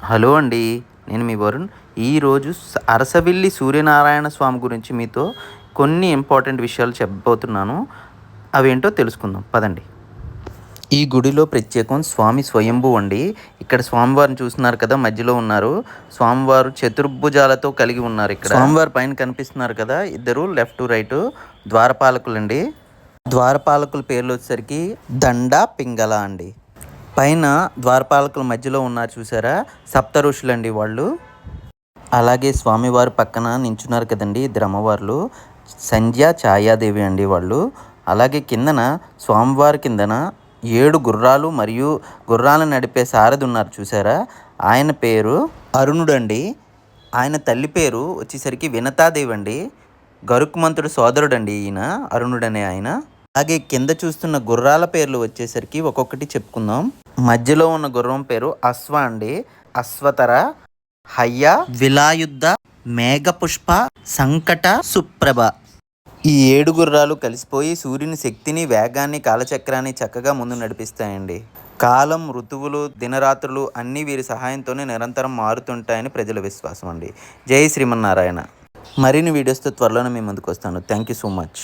Hello అండి. నేను మీ వరుణ్. ఈరోజు అరసవిల్లి సూర్యనారాయణ స్వామి గురించి మీతో కొన్ని ఇంపార్టెంట్ విషయాలు చెప్పబోతున్నాను. అవేంటో తెలుసుకుందాం పదండి. ఈ గుడిలో ప్రత్యేకం స్వామి స్వయంభూ అండి. ఇక్కడ స్వామివారిని చూస్తున్నారు కదా, మధ్యలో ఉన్నారు. స్వామివారు చతుర్భుజాలతో కలిగి ఉన్నారు. ఇక్కడ స్వామివారి పైన కనిపిస్తున్నారు కదా, ఇద్దరు లెఫ్ట్ రైట్ ద్వారపాలకులండి. ద్వారపాలకుల పేర్లు వచ్చేసరికి దండ, పింగళ అండి. పైన ద్వారపాలకుల మధ్యలో ఉన్నారు చూసారా, సప్త ఋషులండి వాళ్ళు. అలాగే స్వామివారి పక్కన నించున్నారు కదండి ఇద్దరు అమ్మవార్లు, సంధ్య, ఛాయాదేవి అండి వాళ్ళు. అలాగే కిందన స్వామివారి కిందన 7 గుర్రాలు మరియు గుర్రాలను నడిపే సారథి ఉన్నారు చూసారా, ఆయన పేరు అరుణుడండి. ఆయన తల్లి పేరు వచ్చేసరికి వినతాదేవి అండి. గరుక్మంతుడు సోదరుడండి ఈయన అరుణుడనే ఆయన. అలాగే కింద చూస్తున్న గుర్రాల పేర్లు వచ్చేసరికి ఒక్కొక్కటి చెప్పుకుందాం. మధ్యలో ఉన్న గుర్రం పేరు అశ్వ అండి. అశ్వతర, హయ్య, విలాయుద్ధ, మేఘపుష్ప, సంకట, సుప్రభ. ఈ 7 గుర్రాలు కలిసిపోయి సూర్యుని శక్తిని, వేగాన్ని, కాలచక్రాన్ని చక్కగా ముందు నడిపిస్తాయండి. కాలం, ఋతువులు, దినరాత్రులు అన్నీ వీరి సహాయంతోనే నిరంతరం మారుతుంటాయని ప్రజల విశ్వాసం అండి. జై శ్రీమన్నారాయణ. మరిన్ని వీడియోస్తో త్వరలోనే మీ ముందుకు వస్తాను. Thank you so much.